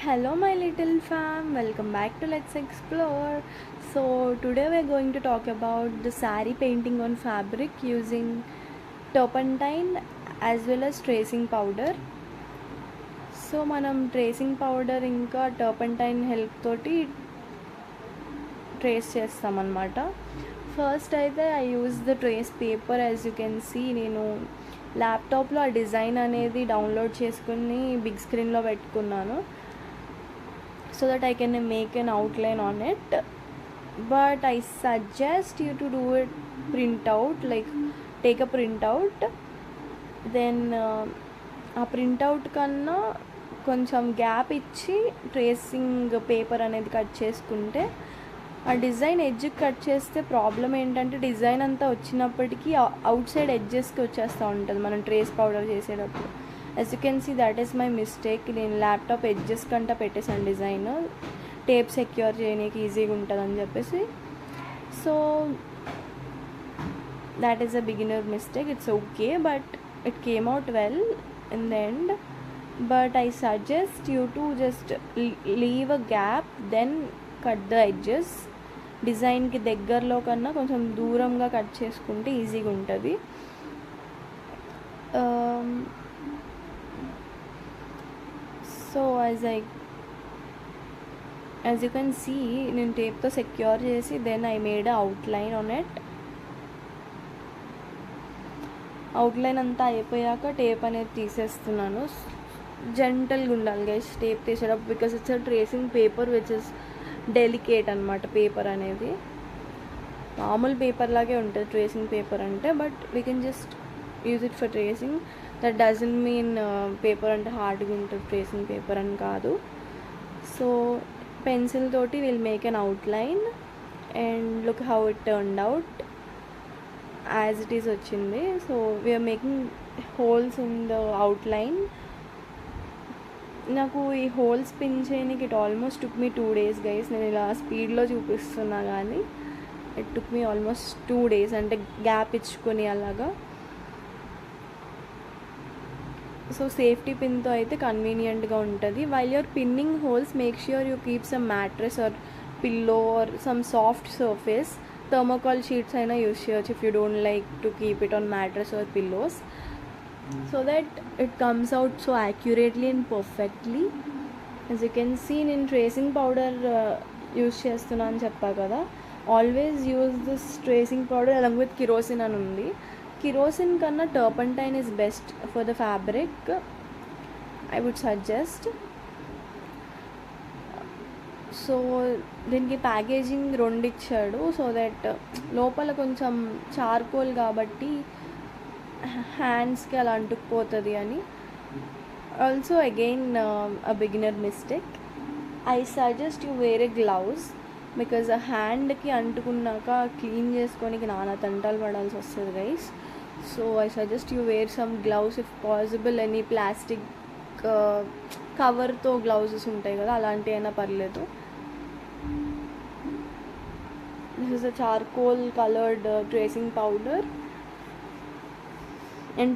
Hello, my little fam. Welcome back to Let's Explore. So, today we're going to talk about the sari painting on fabric using turpentine as well as tracing powder. So మనం tracing powder ఇంకా turpentine help తోటి trace చేస్తామన్నమాట. First అయితే I use the trace paper. As you can see, నేను ల్యాప్టాప్లో ఆ design అనేది download చేసుకుని బిగ్ స్క్రీన్లో పెట్టుకున్నాను so that I can make an outline on it. But I suggest you to do it print out, like take a printout, then ఆ printout కన్నా కొంచెం గ్యాప్ ఇచ్చి ట్రేసింగ్ పేపర్ అనేది కట్ చేసుకుంటే ఆ డిజైన్ ఎడ్జ్కి కట్ చేస్తే ప్రాబ్లం ఏంటంటే డిజైన్ అంతా వచ్చినప్పటికీ అవుట్ సైడ్ ఎడ్జెస్కి వచ్చేస్తూ ఉంటుంది మనం ట్రేస్ పౌడర్ చేసేటప్పుడు. As you can see that is my mistake. నేను ల్యాప్టాప్ ఎడ్జెస్ కంటే పెట్టేసాను డిజైన్, టేప్ సెక్యూర్ చేయడానికి ఈజీగా ఉంటుందని చెప్పేసి. So that is a beginner mistake. It's okay, but it came out well in the end. But I suggest you to just leave a gap, then cut the edges. డిజైన్కి దగ్గరలో కన్నా కొంచెం దూరంగా cut చేసుకుంటే ఈజీగా ఉంటుంది. So as you can see, నేను టేప్తో సెక్యూర్ చేసి then I made outline on it. Outline అంతా అయిపోయాక టేప్ అనేది తీసేస్తున్నాను. జెంటల్గా ఉండాలి గైస్ టేప్ తీసేటప్పుడు, because it's a tracing paper which is delicate అనమాట. పేపర్ అనేది మామూలు పేపర్ లాగే ఉంటుంది ట్రేసింగ్ పేపర్ అంటే, but we can just use it for tracing. That doesn't mean paper అంటే హార్డ్గా ఉంటుంది ట్రేసింగ్ పేపర్ అని కాదు. సో పెన్సిల్ తోటి will make an outline and look how it turned out. As it is వచ్చింది. So we're making holes in the outline. నాకు ఈ holes pin చేయడానికి it almost took me 2 days guys. నేను ఇలా స్పీడ్లో చూపిస్తున్నా కానీ it took me almost 2 days, అంటే గ్యాప్ ఇచ్చుకొని అలాగా. సో సేఫ్టీ పిన్తో అయితే కన్వీనియంట్గా ఉంటుంది. While you're pinning holes, make sure you keep some mattress or pillow or some soft surface. Thermocol sheets అయినా యూస్ చేయొచ్చు if you don't like to keep it on mattress or pillows, so that it comes out so accurately and perfectly. As you can see, నేను tracing powder use చేస్తున్నా అని చెప్పా కదా. Always use this tracing powder along with kerosene అని ఉంది. Kerosene కన్నా turpentine is best for the fabric, I would suggest. So దీనికి packaging 2 ఇచ్చాడు, సో దట్ లోపల కొంచెం చార్కోల్ కాబట్టి హ్యాండ్స్కి అలా అంటుకుపోతుంది అని. Also again a beginner mistake. I suggest you wear a glove, because ఆ హ్యాండ్కి అంటుకున్నాక క్లీన్ చేసుకోనికి నానా తంటాలు పడాల్సి వస్తుంది guys. So I suggest you wear some gloves if possible. Any plastic కవర్తో గ్లౌజెస్ ఉంటాయి కదా, అలాంటివి అయినా పర్లేదు. This is a charcoal coloured tracing powder and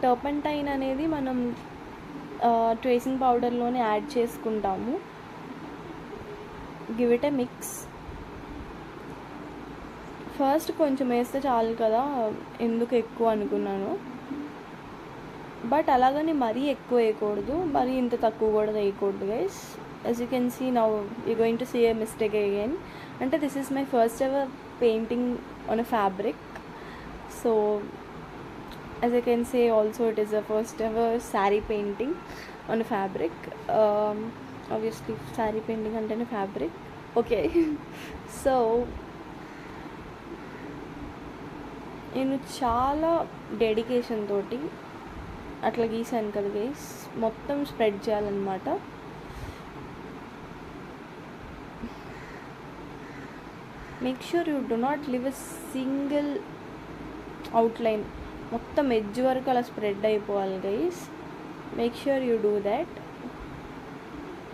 turpentine అనేది మనం ట్రేసింగ్ పౌడర్లోనే యాడ్ చేసుకుంటాము. Give it a mix. First కొంచెం వేస్తే చాలు కదా, ఎందుకు ఎక్కువ అనుకున్నాను. బట్ అలాగని మరీ ఎక్కువ వేయకూడదు, మరీ ఇంత తక్కువ కూడా వేయకూడదు guys. As you can see now you going to see a mistake again. అంటే this is my first ever painting on a fabric. So as I can say also, it is the first ever saree painting on a fabric. Obviously saree painting antene fabric, okay. So నేను చాలా dedication తోటి అట్లా గీసాను కదా guys. మొత్తం spread చేయాలన్నమాట. Make sure you do not leave a single outline. మొత్తం edge వరకు అలా స్ప్రెడ్ అయిపోవాలి guys. Make sure you do that.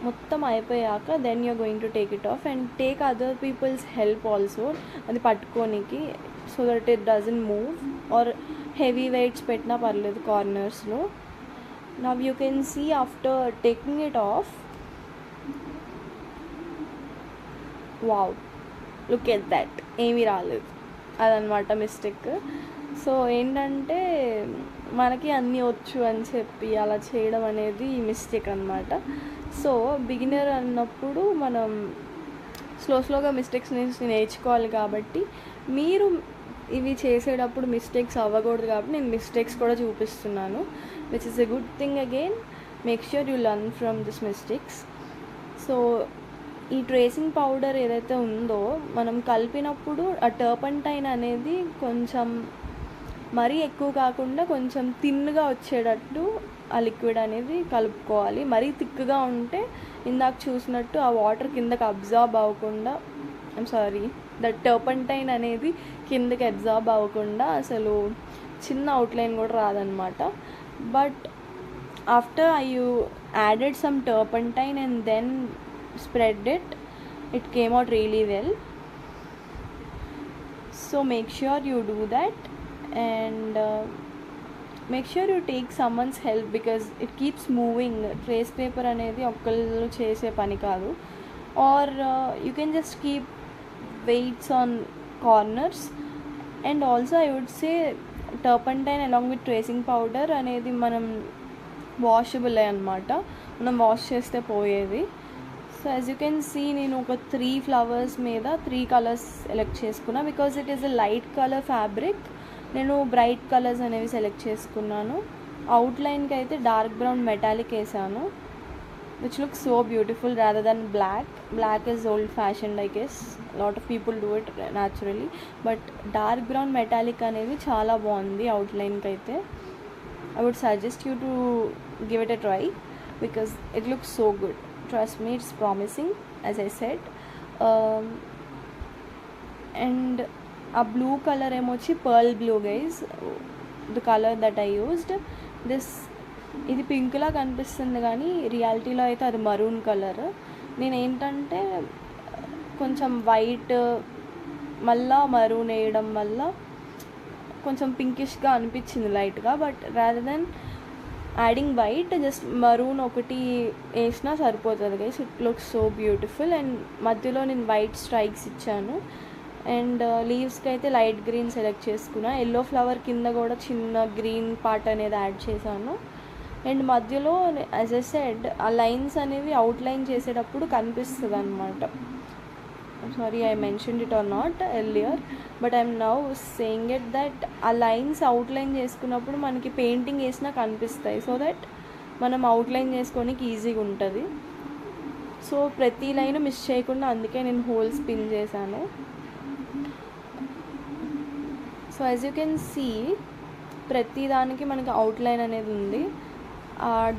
మొత్తం అయిపోయాక then you're going to take it off and take other people's help also, అది పట్టుకోనికి, so that it doesn't move. Or heavy weights పెట్టినా పర్లేదు కార్నర్స్లో. Now you can see after taking it off, wow, look at that, ఏమీ రాలేదు. అదనమాట mistake. So ఏంటంటే మనకి అన్నీ వచ్చు అని చెప్పి అలా చేయడం అనేది మిస్టేక్ అనమాట. సో బిగినర్ అన్నప్పుడు మనం స్లోగా మిస్టేక్స్ నుంచి నేర్చుకోవాలి. కాబట్టి మీరు ఇవి చేసేటప్పుడు మిస్టేక్స్ అవ్వకూడదు కాబట్టి నేను మిస్టేక్స్ కూడా చూపిస్తున్నాను, which is a good thing. Again make sure you learn from this mistakes. So ఈ ట్రేసింగ్ పౌడర్ ఏదైతే ఉందో మనం కలిపినప్పుడు ఆ టర్పంటైన్ అనేది కొంచెం మరీ ఎక్కువ కాకుండా కొంచెం థిన్గా వచ్చేటట్టు ఆ లిక్విడ్ అనేది కలుపుకోవాలి. మరీ థిక్గా ఉంటే ఇందాక చూసినట్టు ఆ వాటర్ కిందకి అబ్జార్బ్ అవ్వకుండా, దట్ టర్పంటైన్ అనేది కిందకి అబ్జార్బ్ అవ్వకుండా అసలు చిన్న అవుట్లైన్ కూడా రాదనమాట. But after you added some turpentine and then spread it came out really well. So make sure you do that, and make sure you take someone's help because it keeps moving. Trace paper అనేది ఒక్కళ్ళు చేసే పని కాదు. Or you can just keep weights on corners. And also I would say turpentine along with tracing powder అనేది మనం washable అన్నమాట, మనం wash చేస్తే పోయేది. So as you can see నేను ఒక 3 ఫ్లవర్స్ మీద 3 కలర్స్ సెలెక్ట్ చేసుకున్నా because it is a light colour fabric. నేను బ్రైట్ కలర్స్ అనేవి సెలెక్ట్ చేసుకున్నాను. అవుట్లైన్కి అయితే డార్క్ బ్రౌన్ మెటాలిక్ వేసాను, which looks so beautiful rather than black. Black is old fashioned, I guess lot of people do it naturally. But dark brown metallic అనేది చాలా బాగుంది అవుట్లైన్కి అయితే. I would suggest you to give it a try because it looks so good. Trust me, it's promising, as I said. And a blue color emoji, pearl blue guys, the color that I used. This ఇది పింక్లా కనిపిస్తుంది కానీ రియాలిటీలో అయితే అది maroon colour. నేను ఏంటంటే కొంచెం white మళ్ళా మరూన్ వేయడం వల్ల కొంచెం పింకిష్గా అనిపించింది లైట్గా. But rather than adding white, just maroon ఒకటి వేసినా సరిపోతుంది guys. It looks so beautiful. And మధ్యలో నేను వైట్ స్ట్రైక్స్ ఇచ్చాను. అండ్ లీవ్స్కి అయితే లైట్ గ్రీన్ సెలెక్ట్ చేసుకున్నా. ఎల్లో ఫ్లవర్ కింద కూడా చిన్న గ్రీన్ పార్ట్ అనేది యాడ్ చేశాను. అండ్ మధ్యలో యాజ్ ఎ సెడ్ ఆ లైన్స్ అనేవి అవుట్లైన్ చేసేటప్పుడు కనిపిస్తుంది అనమాట. Sorry, I mentioned it or not earlier, but I'm now saying it that ఆ లైన్స్ అవుట్లైన్ చేసుకున్నప్పుడు మనకి పెయింటింగ్ వేసినా కనిపిస్తాయి, సో దట్ మనం అవుట్లైన్ చేసుకోనికి ఈజీగా ఉంటుంది. సో ప్రతి లైన్ మిస్ చేయకుండా అందుకే నేను హోల్స్ పిన్ చేశాను. So as you can see ప్రతి దానికి మనకి అవుట్లైన్ అనేది ఉంది.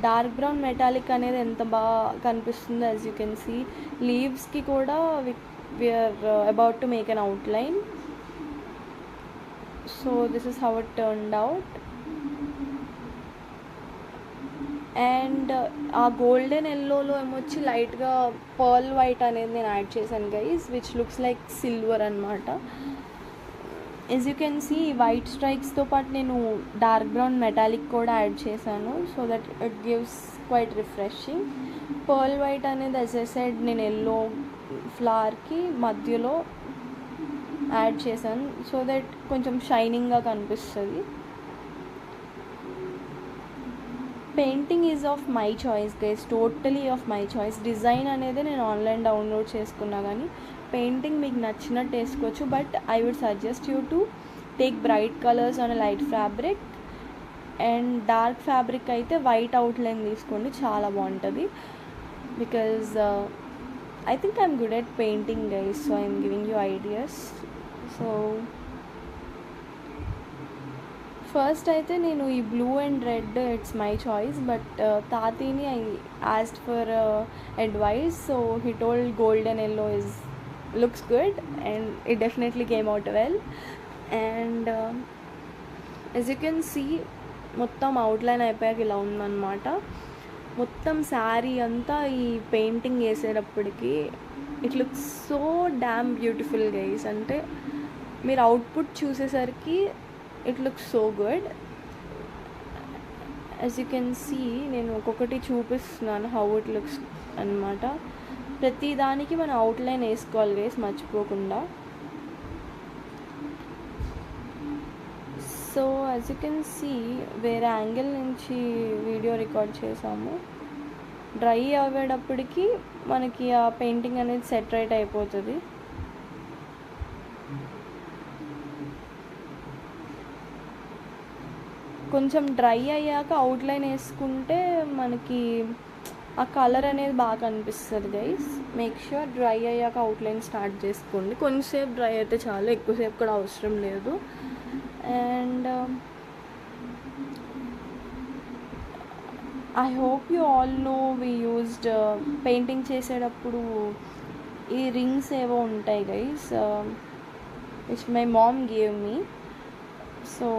డార్క్ బ్రౌన్ మెటాలిక్ అనేది ఎంత బాగా కనిపిస్తుందో యాజ్ యూ కెన్ సీ. లీవ్స్కి కూడా we are about to make an outline. So this is how it turned out. And ఆ గోల్డెన్ ఎల్లోలో ఏమొచ్చి లైట్గా పర్ల్ వైట్ అనేది నేను యాడ్ చేశాను guys, which looks like silver అనమాట. As you can see white స్ట్రైక్స్తో పాటు నేను డార్క్ బ్రౌన్ మెటాలిక్ కూడా యాడ్ చేశాను, so that it gives quite refreshing. Pearl white అనేది యాజ్ ఐ సెడ్ నేను ఎల్లో ఫ్లవర్కి మధ్యలో యాడ్ చేశాను, సో దట్ కొంచెం షైనింగ్గా కనిపిస్తుంది. Painting is of my choice guys, totally of my choice. Design అనేది నేను ఆన్లైన్ డౌన్లోడ్ చేసుకున్నా కానీ పెయింటింగ్ మీకు నచ్చినట్టు వేసుకోవచ్చు. But I would suggest you to take bright colours on light fabric. And dark fabric అయితే వైట్ అవుట్లైన్ తీసుకోండి, చాలా బాగుంటుంది. Because I think I'm good at painting guys, so I'm giving you ideas. So first అయితే నేను ఈ blue and red it's my choice, but తాతీని I asked for advice, so he told golden yellow is looks good and it definitely came out well. And as you can see మొత్తం outline అయిపోయాక ఇలా ఉందన్నమాట. మొత్తం శారీ అంతా ఈ painting వేసేటప్పటికి it looks so damn beautiful guys. అంటే మీరు అవుట్పుట్ చూసేసరికి it looks so good. As you can see నేను ఒక్కొక్కటి చూపిస్తున్నాను హౌ ఇట్ లుక్స్ అనమాట. ప్రతి దానికి మనం అవుట్లైన్ వేసుకోవాలి గైస్, మర్చిపోకుండా. So as you can see వేరే యాంగిల్ నుంచి వీడియో రికార్డ్ చేసాము. డ్రై అయ్యేటప్పటికి మనకి ఆ పెయింటింగ్ అనేది సెట్ రైట్ అయిపోతుంది. కొంచెం డ్రై అయ్యాక అవుట్లైన్ వేసుకుంటే మనకి ఆ కలర్ అనేది బాగా కనిపిస్తుంది గైస్. మేక్ ష్యూర్ డ్రై అయ్యాక అవుట్లైన్ స్టార్ట్ చేసుకోండి. కొంచెంసేపు డ్రై అయితే చాలా, ఎక్కువసేపు కూడా అవసరం లేదు. And I hope you all know we used painting చేసేటప్పుడు ఈ రింగ్స్ ఏవో ఉంటాయి guys, which my mom gave me. So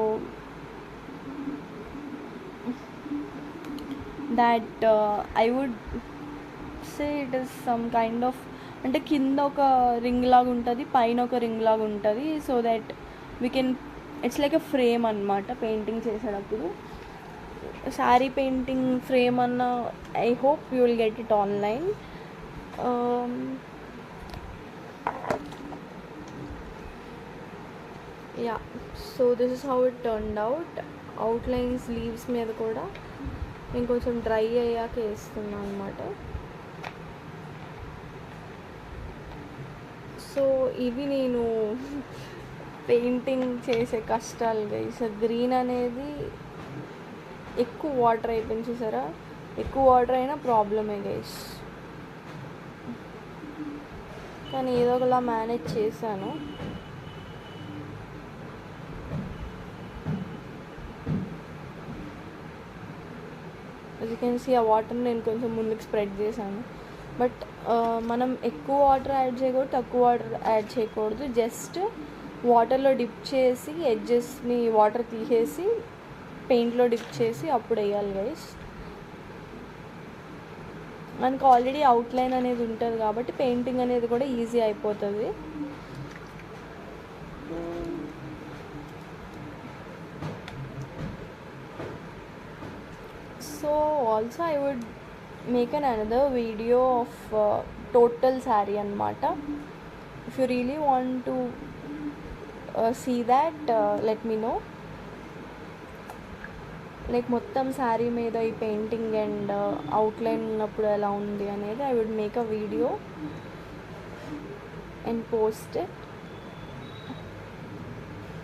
that I would say it is some kind of, అంటే కింద ఒక రింగ్ లాగా ఉంటుంది, పైన ఒక రింగ్ లాగా ఉంటుంది. So that we can, it's like a frame అనమాట పెయింటింగ్ చేసేటప్పుడు. శారీ పెయింటింగ్ ఫ్రేమ్ అన్న, I hope you will get it online. Yeah, so this is how it turned out. Outlines leaves మీద కూడా నేను కొంచెం డ్రై అయ్యాక వేస్తున్నాను అనమాట. సో ఇవి నేను పెయింటింగ్ చేసే కష్టాలు గైస్. గ్రీన్ అనేది ఎక్కువ వాటర్ అయిపోయింది చూసారా, ఎక్కువ వాటర్ అయినా ప్రాబ్లమే గైస్. కానీ ఏదో ఒకలా మేనేజ్ చేశాను. యాజ్ యూ కెన్ సీ ఆ వాటర్ నేను కొంచెం ముందుకు స్ప్రెడ్ చేశాను. బట్ మనం ఎక్కువ వాటర్ యాడ్ చేయకూడదు, తక్కువ వాటర్ యాడ్ చేయకూడదు. జస్ట్ వాటర్లో డిప్ చేసి ఎడ్జెస్ని వాటర్ తీసేసి పెయింట్లో డిప్ చేసి అప్పుడు వేయాలి గైస్. మనకు ఆల్రెడీ అవుట్లైన్ అనేది ఉంటుంది కాబట్టి పెయింటింగ్ అనేది కూడా ఈజీ అయిపోతుంది. So also I would make another video of total saree అనమాట. If you really want to see that, let me know. Like మొత్తం శారీ మీద ఈ పెయింటింగ్ అండ్ అవుట్లైన్ ఉన్నప్పుడు ఎలా ఉంది అనేది I would make a video and post it.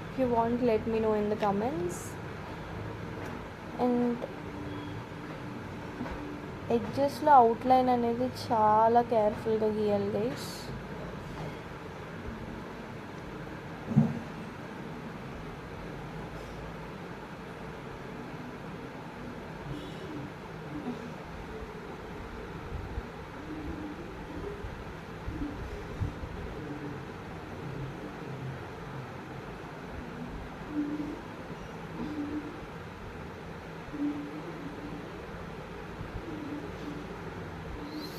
If you want let me know in the comments. And ఎడ్జెస్లో outline అనేది చాలా కేర్ఫుల్గా గీయాలి guys.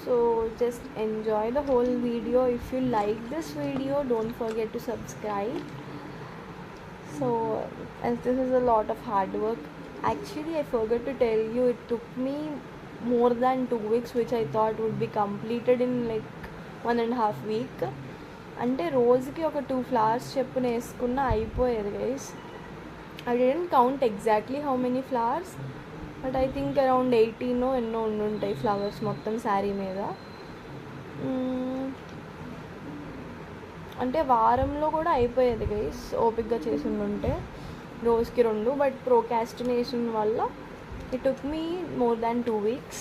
So just enjoy the whole video. If you like this video, don't forget to subscribe. So as this is a lot of hard work, actually I forgot to tell you, it took me more than 2 weeks, which I thought would be completed in like 1.5 week. అంటే రోజుకి ఒక 2 flowers చెప్పున వేసుకున్న అయిపోయేది guys. I didn't count exactly how many flowers, but I think around 18 ఎన్నో ఉండుంటాయి flowers మొత్తం శారీ మీద. అంటే వారంలో కూడా అయిపోయేది గైస్ ఓపిక్గా చేసి ఉంటే, రోజుకి 2. బట్ ప్రోకాస్టినేషన్ వల్ల it took me more than 2 weeks,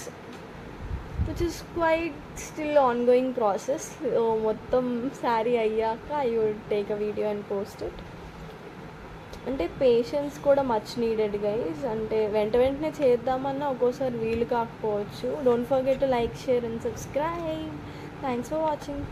which is quite still ongoing process. మొత్తం శారీ అయ్యాక I would take a video and post it. అంటే పేషెన్స్ కూడా మచ్ నీడెడ్ గైస్. అంటే వెంటనే చేద్దామన్నా ఒక్కోసారి వీలు కాకపోవచ్చు. Don't forget to like, share and subscribe. Thanks for watching.